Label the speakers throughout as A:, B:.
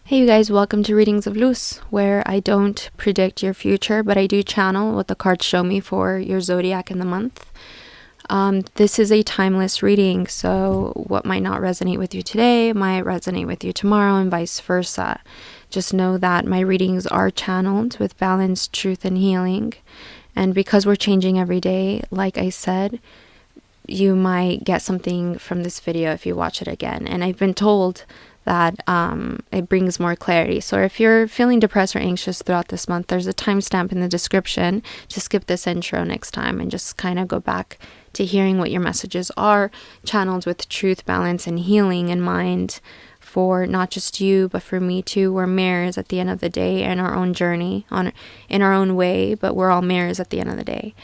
A: Hey you guys, welcome to Readings of Luz, where I don't predict your future, but I do channel what the cards show me for your zodiac in the month. This is a timeless reading, so what might not resonate with you today might resonate with you tomorrow and vice versa. Just know that my readings are channeled with balance, truth, and healing. And because we're changing every day, like I said, you might get something from this video if you watch it again. And I've been told that it brings more clarity. So if you're feeling depressed or anxious throughout this month, there's a timestamp in the description. Just skip this intro next time and just kind of go back to hearing what your messages are, channeled with truth, balance, and healing in mind for not just you, but for me too. We're mirrors at the end of the day in our own journey, in our own way, but we're all mirrors at the end of the day.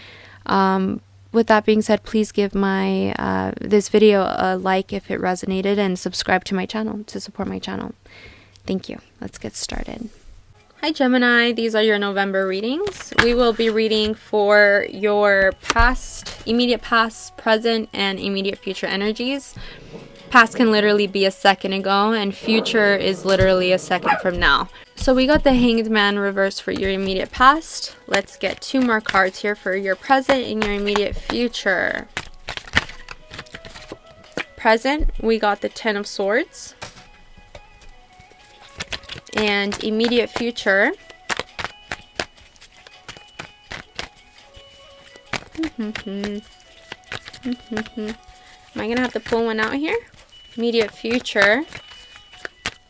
A: With that being said, please give my this video a like if it resonated and subscribe to my channel to support my channel. Thank you. Let's get started. Hi Gemini, these are your November readings. We will be reading for your past, immediate past, present, and immediate future energies. Past can literally be a second ago, and future is literally a second from now. So we got the Hanged Man reverse for your immediate past. Let's get two more cards here for your present and your immediate future. Present, we got the Ten of Swords. And immediate future, am I gonna have to pull one out here? Immediate future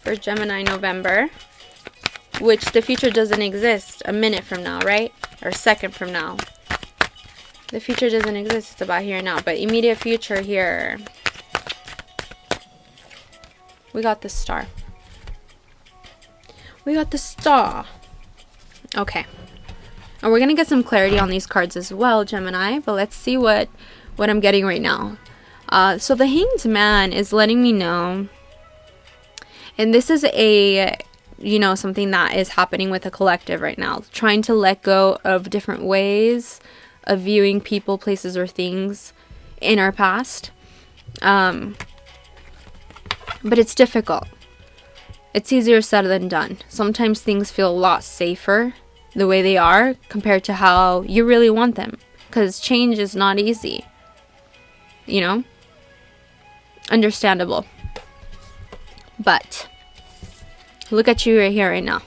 A: for Gemini November, which the future doesn't exist a minute from now, right? Or a second from now. The future doesn't exist, it's about here and now. But immediate future here, we got the Star. We got the Star. Okay. And we're going to get some clarity on these cards as well, Gemini. But let's see what I'm getting right now. So the Hanged Man is letting me know. And this is a, something that is happening with a collective right now. Trying to let go of different ways of viewing people, places, or things in our past. But it's difficult. It's easier said than done. Sometimes things feel a lot safer the way they are compared to how you really want them. Because change is not easy. Understandable. But look at you right here, right now.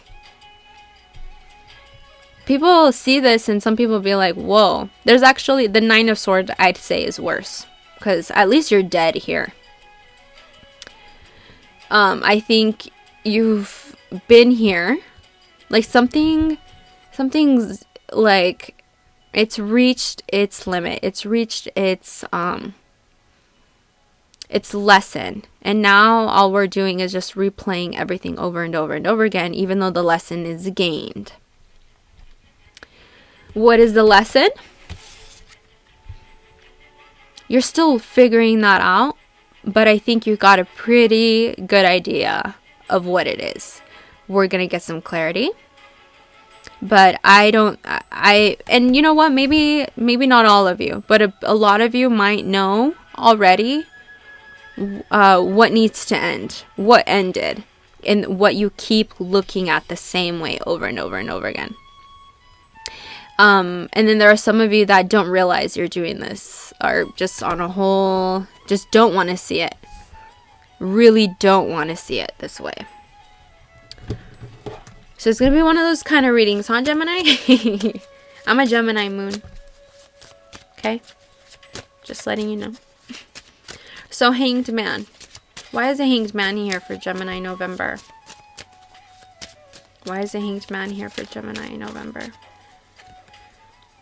A: People see this and some people be like, whoa. There's actually the Nine of Swords, I'd say, is worse. Because at least you're dead here. I think you've been here, like something's like it's reached its limit, it's reached its lesson, and now all we're doing is just replaying everything over and over and over again, even though the lesson is gained. What is the lesson? You're still figuring that out, but I think you got a pretty good idea of what it is. We're gonna get some clarity, but and you know what, maybe not all of you, but a lot of you might know already what needs to end, what ended, and what you keep looking at the same way over and over and over again. And then there are some of you that don't realize you're doing this, or just on a whole just don't want to see it. Really don't want to see it this way. So it's going to be one of those kind of readings, huh, Gemini? I'm a Gemini moon. Okay? Just letting you know. So, Hanged Man. Why is a Hanged Man here for Gemini November? Why is a Hanged Man here for Gemini November?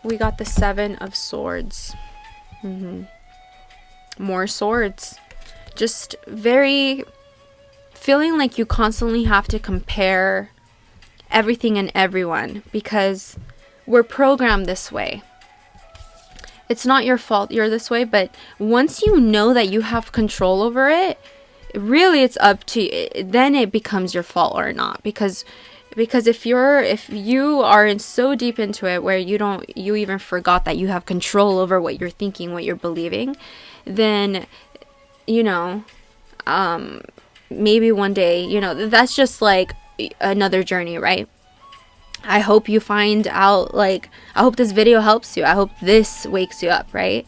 A: We got the Seven of Swords. More swords. Just very feeling like you constantly have to compare everything and everyone because we're programmed this way. It's not your fault you're this way, but once you know that you have control over it, really it's up to you. Then it becomes your fault or not, because if you are in so deep into it where you even forgot that you have control over what you're thinking, what you're believing, then maybe one day, that's just like another journey, right? I hope you find out, like, I hope this video helps you. I hope this wakes you up, right?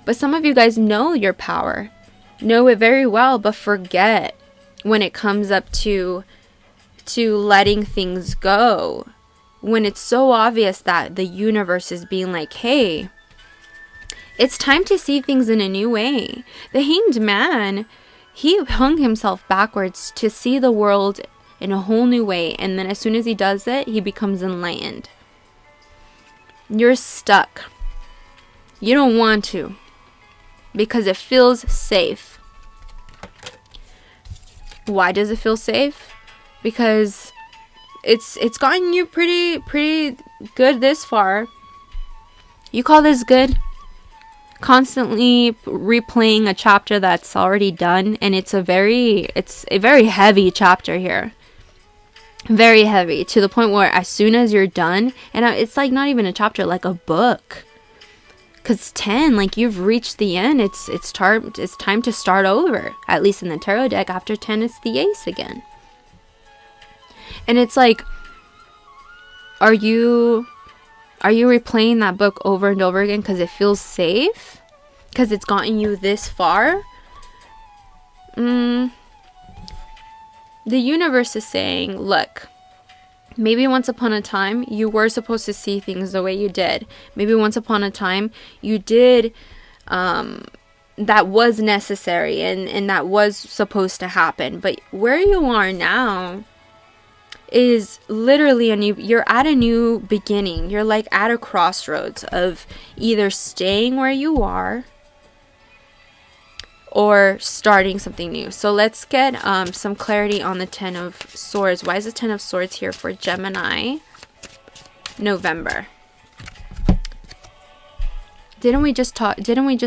A: But some of you guys know your power, know it very well, but forget when it comes up to letting things go. When it's so obvious that the universe is being like, hey, it's time to see things in a new way. The Hanged Man, he hung himself backwards to see the world in a whole new way. And then as soon as he does it, he becomes enlightened. You're stuck. You don't want to, because it feels safe. Why does it feel safe? Because it's gotten you pretty good this far. You call this good? Constantly replaying a chapter that's already done, and it's a very heavy chapter here. Very heavy, to the point where as soon as you're done, and it's like not even a chapter, like a book. Because 10, like, you've reached the end. It's time to start over. At least in the tarot deck, after 10, it's the ace again. And it's like, are you replaying that book over and over again because it feels safe? Because it's gotten you this far? The universe is saying, look, maybe once upon a time you were supposed to see things the way you did. Maybe once upon a time you did, that was necessary and that was supposed to happen. But where you are now is literally you're at a new beginning. You're like at a crossroads of either staying where you are or starting something new. So let's get some clarity on the 10 of Swords. Why is the 10 of Swords here for Gemini, November? Didn't we just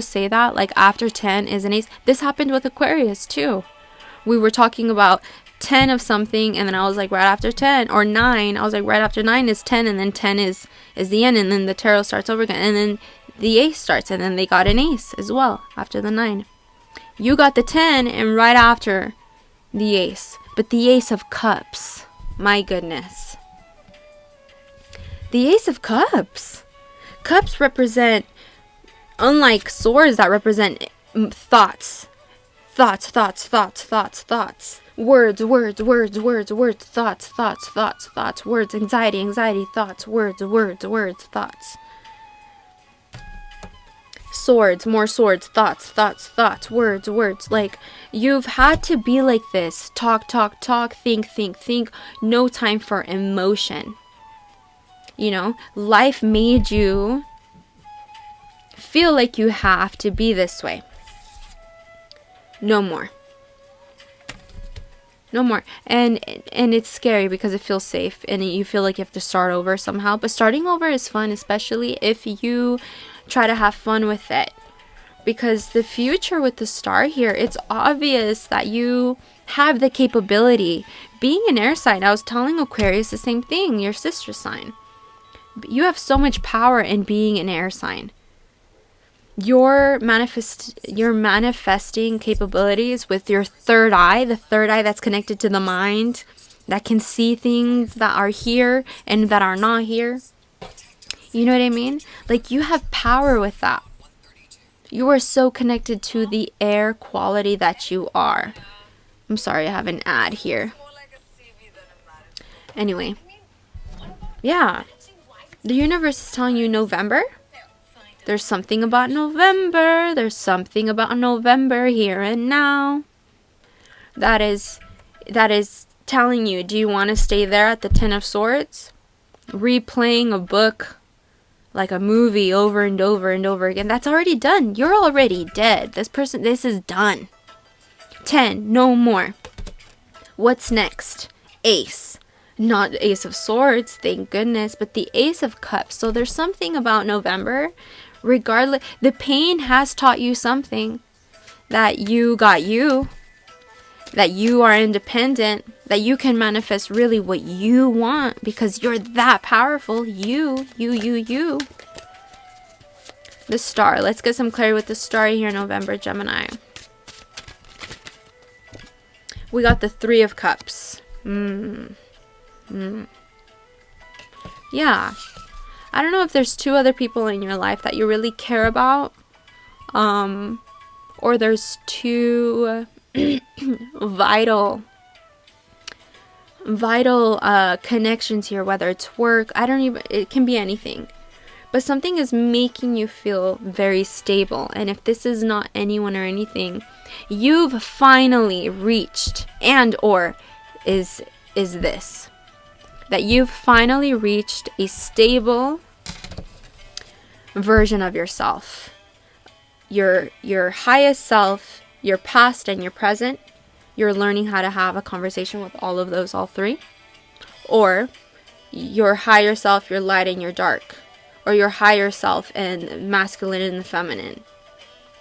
A: say that? Like, after 10 is an ace. This happened with Aquarius too. We were talking about 10 of something, and then I was like, right after 10, or 9, I was like, right after 9 is 10, and then 10 is the end, and then the tarot starts over again, and then the ace starts, and then they got an ace as well after the 9. You got the 10 and right after the ace. But the Ace of Cups, my goodness. The Ace of Cups. Cups represent, unlike swords that represent thoughts. Thoughts. Words, thoughts, words, anxiety, thoughts, words, thoughts. Swords, more swords, thoughts, words. Like, you've had to be like this. Talk, think. No time for emotion. You know, life made you feel like you have to be this way. No more. And it's scary because it feels safe and you feel like you have to start over somehow. But starting over is fun, especially if you try to have fun with it. Because the future with the star here, it's obvious that you have the capability. Being an air sign, I was telling Aquarius the same thing, your sister sign. You have so much power in being an air sign. Your manifesting capabilities with your third eye, the third eye that's connected to the mind, that can see things that are here and that are not here. You know what I mean? Like, you have power with that. You are so connected to the air quality that you are. I'm sorry, I have an ad here. Anyway. Yeah. The universe is telling you November. There's something about November. There's something about November here and now. That is telling you, do you want to stay there at the 10 of Swords? Replaying a book like a movie over and over again. That's already done. You're already dead. This is done. 10, no more. What's next? Ace. Not Ace of Swords, thank goodness, but the Ace of Cups. So there's something about November. Regardless, the pain has taught you something. That you got you. That you are independent. That you can manifest really what you want. Because you're that powerful. You. The star. Let's get some clarity with the star here, November, Gemini. We got the 3 of Cups. Yeah. I don't know if there's 2 other people in your life that you really care about. Or there's 2 vital connections here, whether it's work, it can be anything. But something is making you feel very stable. And if this is not anyone or anything, you've finally reached, and or is this, that you've finally reached a stable version of yourself. Your highest self, your past and your present. You're learning how to have a conversation with all of those, all 3. Or your higher self, your light and your dark. Or your higher self and masculine and the feminine.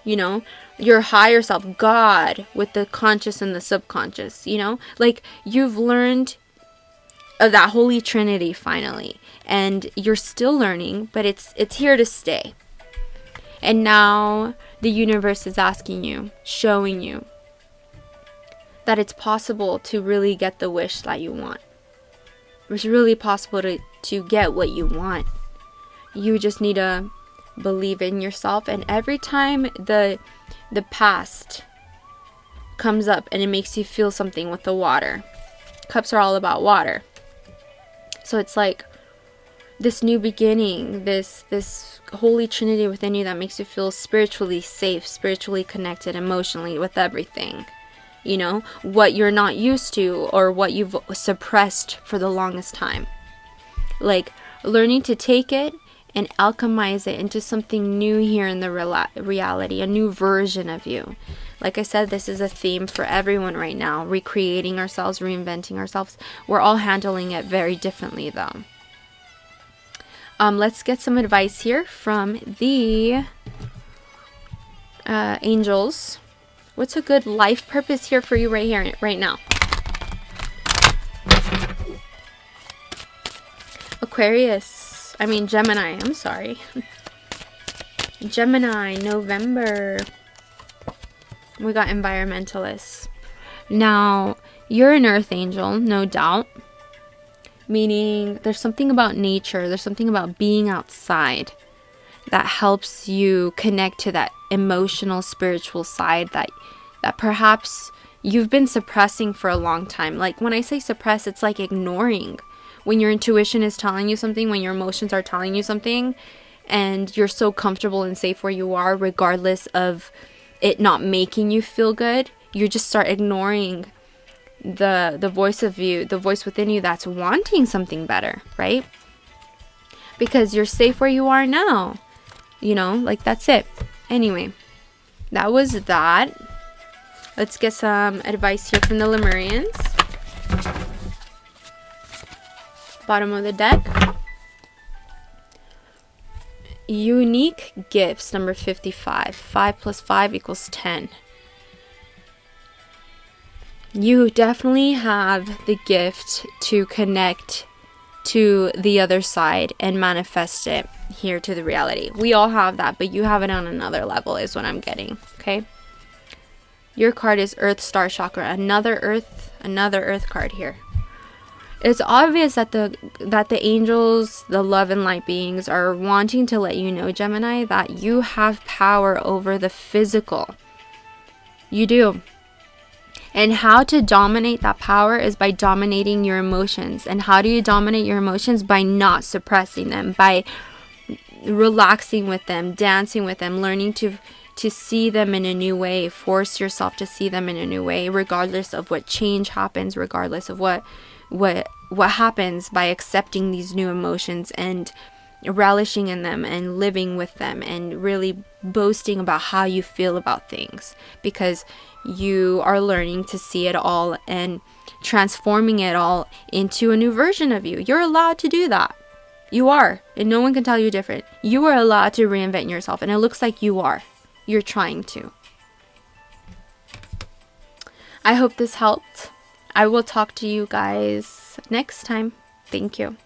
A: You know, your higher self, God, with the conscious and the subconscious, you know? Like, you've learned of that Holy Trinity finally. And you're still learning, but it's here to stay. And now the universe is asking you, showing you that it's possible to really get the wish that you want. It's really possible to get what you want. You just need to believe in yourself. And every time the past comes up and it makes you feel something with the water. Cups are all about water. So it's like this new beginning, this Holy Trinity within you that makes you feel spiritually safe, spiritually connected, emotionally with everything. You know, what you're not used to or what you've suppressed for the longest time. Like learning to take it and alchemize it into something new here in the reality, a new version of you. Like I said, this is a theme for everyone right now, recreating ourselves, reinventing ourselves. We're all handling it very differently though. Let's get some advice here from the angels. What's a good life purpose here for you right now? Gemini, I'm sorry. Gemini, November. We got environmentalists. Now, you're an earth angel, no doubt. Meaning there's something about nature, there's something about being outside that helps you connect to that emotional, spiritual side that perhaps you've been suppressing for a long time. Like when I say suppress, it's like ignoring. When your intuition is telling you something, when your emotions are telling you something, and you're so comfortable and safe where you are, regardless of it not making you feel good, you just start ignoring the voice of you, the voice within you that's wanting something better, right? Because you're safe where you are now. You know, like that's it. Anyway, that was that. Let's get some advice here from the Lemurians. Bottom of the deck. Unique gifts, number 55. 5 plus 5 equals 10. You definitely have the gift to connect to the other side and manifest it here to the reality. We all have that, but you have it on another level is what I'm getting, okay? Your card is Earth Star Chakra, another earth card here. It's obvious that the angels, the love and light beings are wanting to let you know, Gemini, that you have power over the physical. You do. And how to dominate that power is by dominating your emotions. And how do you dominate your emotions? By not suppressing them, by relaxing with them, dancing with them, learning to see them in a new way. Force yourself to see them in a new way, regardless of what change happens, regardless of what happens, by accepting these new emotions and relishing in them and living with them and really boasting about how you feel about things, because you are learning to see it all and transforming it all into a new version of you. You're allowed to do that. You are, and no one can tell you different. You are allowed to reinvent yourself, and it looks like you are. You're trying to. I hope this helped. I will talk to you guys next time. Thank you.